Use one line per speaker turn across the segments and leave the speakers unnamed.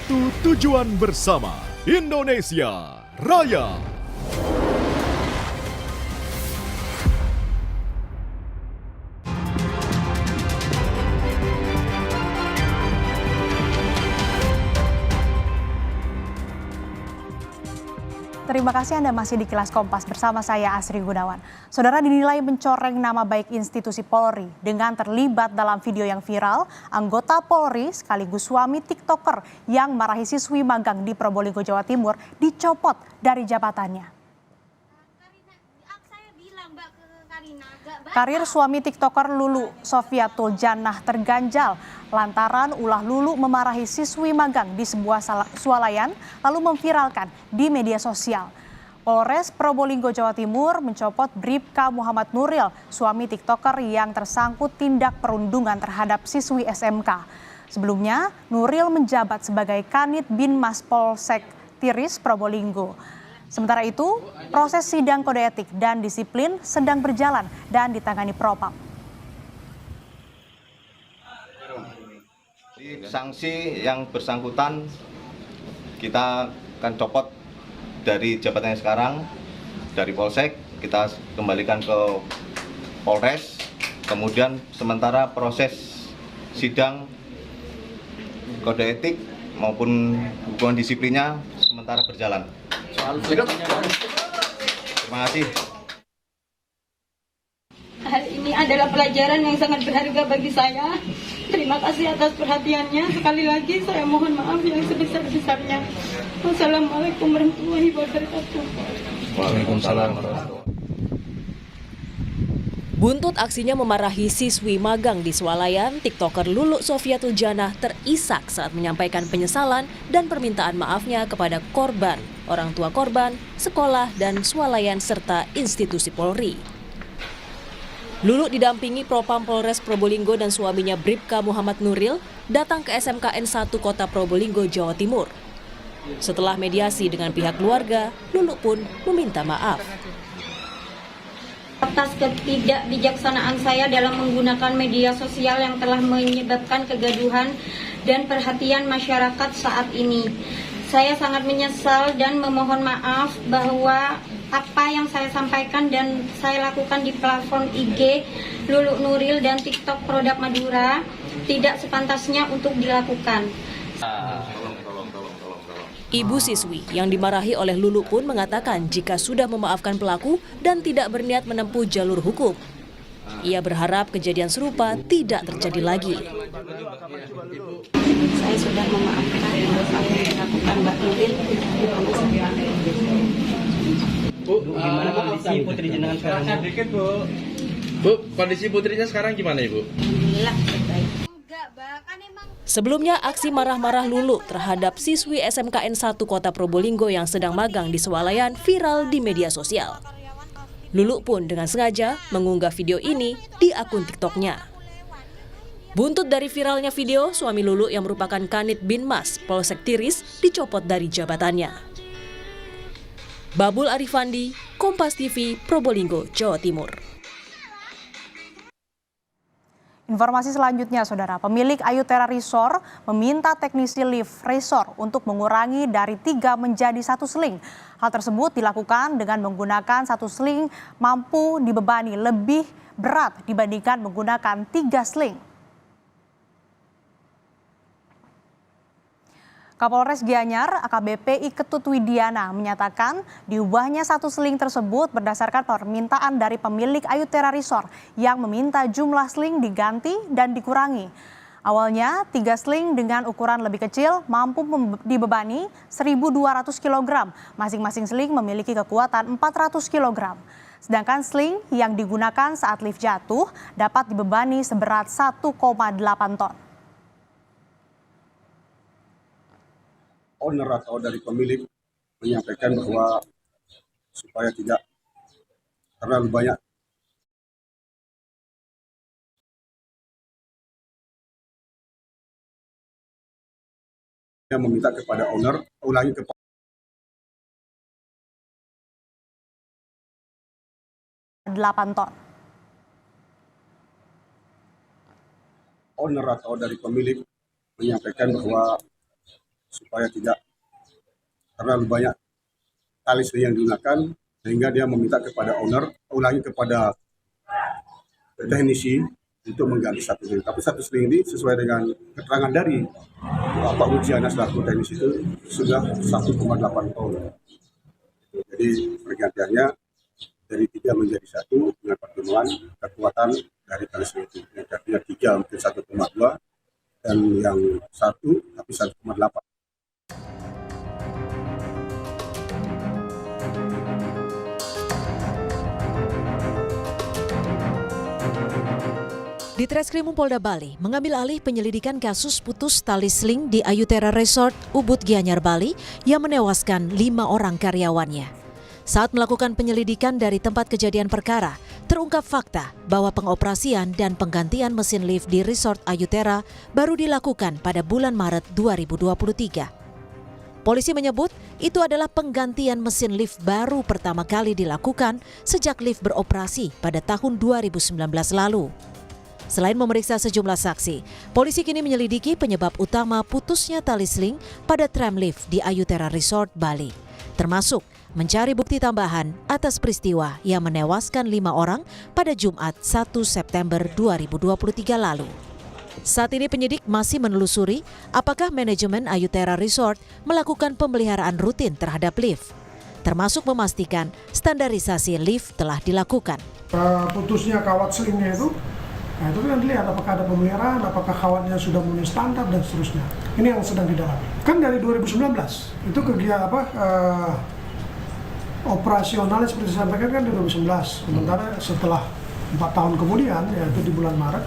Satu tujuan bersama, Indonesia Raya.
Terima kasih Anda masih di Kilas Kompas bersama saya Asri Gunawan. Saudara, dinilai mencoreng nama baik institusi Polri dengan terlibat dalam video yang viral, anggota Polri sekaligus suami TikToker yang marahi siswi magang di Probolinggo, Jawa Timur dicopot dari jabatannya. Karir suami TikToker Lulu Sofiatul Janah terganjal lantaran ulah Lulu memarahi siswi magang di sebuah swalayan lalu memviralkan di media sosial. Polres Probolinggo, Jawa Timur mencopot Bribka Muhammad Nuril, suami TikToker yang tersangkut tindak perundungan terhadap siswi SMK. Sebelumnya, Nuril menjabat sebagai Kanit Binmas Polsek Tiris Probolinggo. Sementara itu, proses sidang kode etik dan disiplin sedang berjalan dan ditangani Propam.
Sanksi yang bersangkutan kita akan copot dari jabatannya sekarang, dari Polsek kita kembalikan ke Polres, kemudian sementara proses sidang kode etik maupun hubungan disiplinnya sementara berjalan. Terima kasih.
Hari ini adalah pelajaran yang sangat berharga bagi saya. Terima kasih atas perhatiannya. Sekali lagi saya mohon maaf yang sebesar-besarnya. Wassalamualaikum warahmatullahi wabarakatuh.
Waalaikumsalam.
Buntut aksinya memarahi siswi magang di swalayan, TikToker Lulu Sofiatul Janah terisak saat menyampaikan penyesalan dan permintaan maafnya kepada korban, orang tua korban, sekolah, dan swalayan serta institusi Polri. Lulu didampingi Propam Polres Probolinggo dan suaminya Bribka Muhammad Nuril datang ke SMKN 1 Kota Probolinggo, Jawa Timur. Setelah mediasi dengan pihak keluarga, Lulu pun meminta maaf.
Atas ketidakbijaksanaan saya dalam menggunakan media sosial yang telah menyebabkan kegaduhan dan perhatian masyarakat saat ini. Saya sangat menyesal dan memohon maaf bahwa apa yang saya sampaikan dan saya lakukan di platform IG Lulu Nuril dan TikTok Produk Madura tidak sepantasnya untuk dilakukan.
Ibu siswi yang dimarahi oleh Lulu pun mengatakan jika sudah memaafkan pelaku dan tidak berniat menempuh jalur hukum. Ia berharap kejadian serupa tidak terjadi lagi.
Saya sudah memaafkan apa yang dilakukan Mbak Nuril.
Bu, gimana kondisi putri jenengan sekarang? Bu, kondisi putrinya sekarang gimana, Ibu?
Alhamdulillah baik.
Sebelumnya, aksi marah-marah Lulu terhadap siswi SMKN 1 Kota Probolinggo yang sedang magang di swalayan viral di media sosial. Lulu pun dengan sengaja mengunggah video ini di akun TikToknya. Buntut dari viralnya video, suami Lulu yang merupakan Kanit Binmas Polsek Tiris dicopot dari jabatannya. Babul Arifandi, Kompas TV, Probolinggo, Jawa Timur.
Informasi selanjutnya, Saudara, pemilik Ayutera Resort meminta teknisi lift resort untuk mengurangi dari 3 menjadi 1 sling. Hal tersebut dilakukan dengan menggunakan 1 sling mampu dibebani lebih berat dibandingkan menggunakan 3 sling. Kapolres Gianyar AKBP Iketut Widiana menyatakan diubahnya 1 sling tersebut berdasarkan permintaan dari pemilik Ayutera Resort yang meminta jumlah sling diganti dan dikurangi. Awalnya 3 sling dengan ukuran lebih kecil mampu dibebani 1.200 kg. Masing-masing sling memiliki kekuatan 400 kg. Sedangkan sling yang digunakan saat lift jatuh dapat dibebani seberat 1,8 ton.
Owner atau dari pemilik menyampaikan bahwa supaya tidak terlalu banyak yang meminta kepada owner ulangi ke
8 ton.
Owner atau dari pemilik menyampaikan bahwa supaya supaya tidak terlalu banyak tali seling yang digunakan, sehingga dia meminta kepada kepada teknisi untuk mengganti satu seling. Tapi satu seling ini sesuai dengan keterangan dari Bapak Ujiana selaku teknisi itu sudah 1,8 ton. Jadi pergantiannya dari 3 menjadi 1 dengan pertemuan kekuatan dari tali seling itu. Yang tadinya 3 mungkin 1,2 dan yang 1 tapi 1,8.
Ditreskrimum Polda Bali mengambil alih penyelidikan kasus putus tali seling di Ayutera Resort, Ubud, Gianyar, Bali yang menewaskan 5 orang karyawannya. Saat melakukan penyelidikan dari tempat kejadian perkara, terungkap fakta bahwa pengoperasian dan penggantian mesin lift di Resort Ayutera baru dilakukan pada bulan Maret 2023. Polisi menyebut itu adalah penggantian mesin lift baru pertama kali dilakukan sejak lift beroperasi pada tahun 2019 lalu. Selain memeriksa sejumlah saksi, polisi kini menyelidiki penyebab utama putusnya tali seling pada tram lift di Ayutera Resort, Bali, termasuk mencari bukti tambahan atas peristiwa yang menewaskan 5 orang pada Jumat 1 September 2023 lalu. Saat ini penyidik masih menelusuri apakah manajemen Ayutera Resort melakukan pemeliharaan rutin terhadap lift, termasuk memastikan standarisasi lift telah dilakukan.
Putusnya kawat selingnya itu, nah itu kan dilihat apakah ada pemeliharaan, apakah kawatnya sudah memenuhi standar dan seterusnya. Ini yang sedang didalami. Kan dari 2019 itu kegiatan operasionalnya seperti saya sampaikan kan di 2019. Sementara setelah 4 tahun kemudian, yaitu di bulan Maret,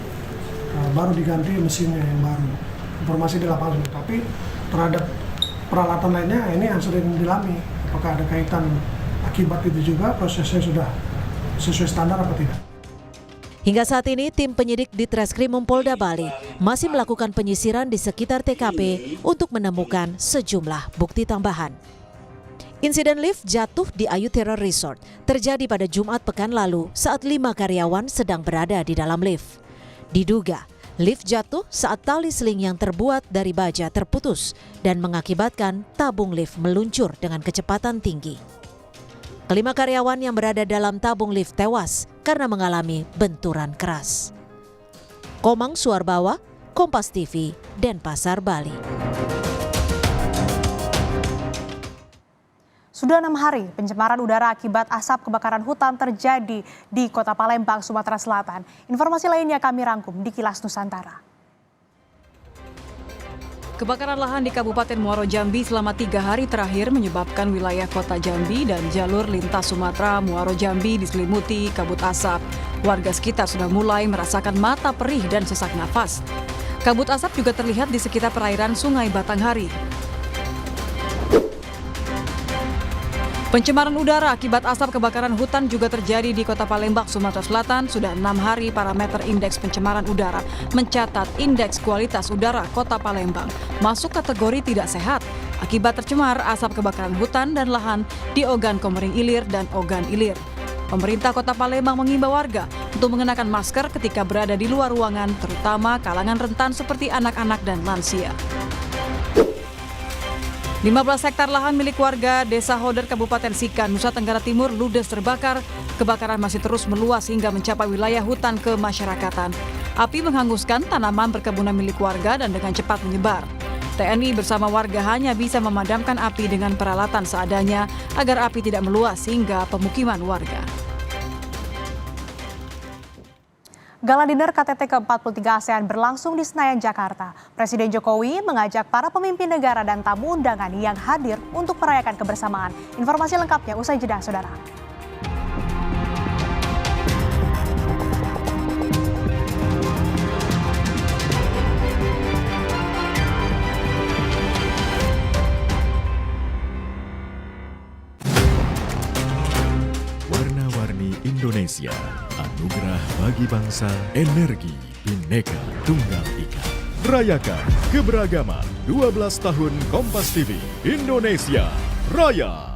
baru diganti mesinnya yang baru. Informasi di lapangan. Tapi terhadap peralatan lainnya ini yang sering dilami. Apakah ada kaitan akibat itu juga, prosesnya sudah sesuai standar apa tidak.
Hingga saat ini, tim penyidik Ditreskrimum Polda Bali masih melakukan penyisiran di sekitar TKP untuk menemukan sejumlah bukti tambahan. Insiden lift jatuh di Ayutera Resort terjadi pada Jumat pekan lalu saat 5 karyawan sedang berada di dalam lift. Diduga, lift jatuh saat tali seling yang terbuat dari baja terputus dan mengakibatkan tabung lift meluncur dengan kecepatan tinggi. Kelima karyawan yang berada dalam tabung lift tewas karena mengalami benturan keras. Komang Suarbawa, Kompas TV, Denpasar, Bali.
Sudah 6 hari pencemaran udara akibat asap kebakaran hutan terjadi di Kota Palembang, Sumatera Selatan. Informasi lainnya kami rangkum di Kilas Nusantara.
Kebakaran lahan di Kabupaten Muaro Jambi selama 3 hari terakhir menyebabkan wilayah kota Jambi dan jalur lintas Sumatera Muaro Jambi diselimuti kabut asap. Warga sekitar sudah mulai merasakan mata perih dan sesak nafas. Kabut asap juga terlihat di sekitar perairan Sungai Batanghari. Pencemaran udara akibat asap kebakaran hutan juga terjadi di Kota Palembang, Sumatera Selatan. Sudah 6 hari parameter indeks pencemaran udara mencatat indeks kualitas udara Kota Palembang masuk kategori tidak sehat akibat tercemar asap kebakaran hutan dan lahan di Ogan Komering Ilir dan Ogan Ilir. Pemerintah Kota Palembang mengimbau warga untuk mengenakan masker ketika berada di luar ruangan, terutama kalangan rentan seperti anak-anak dan lansia. 15 hektar lahan milik warga Desa Hoder, Kabupaten Sika, Nusa Tenggara Timur ludes terbakar. Kebakaran masih terus meluas hingga mencapai wilayah hutan kemasyarakatan. Api menghanguskan tanaman perkebunan milik warga dan dengan cepat menyebar. TNI bersama warga hanya bisa memadamkan api dengan peralatan seadanya agar api tidak meluas hingga pemukiman warga.
Gala dinner KTT ke-43 ASEAN berlangsung di Senayan, Jakarta. Presiden Jokowi mengajak para pemimpin negara dan tamu undangan yang hadir untuk merayakan kebersamaan. Informasi lengkapnya usai jeda, Saudara.
Warna-warni Indonesia, anugerah bagi bangsa, energi Bhinneka Tunggal Ika. Rayakan keberagaman 12 tahun Kompas TV, Indonesia Raya.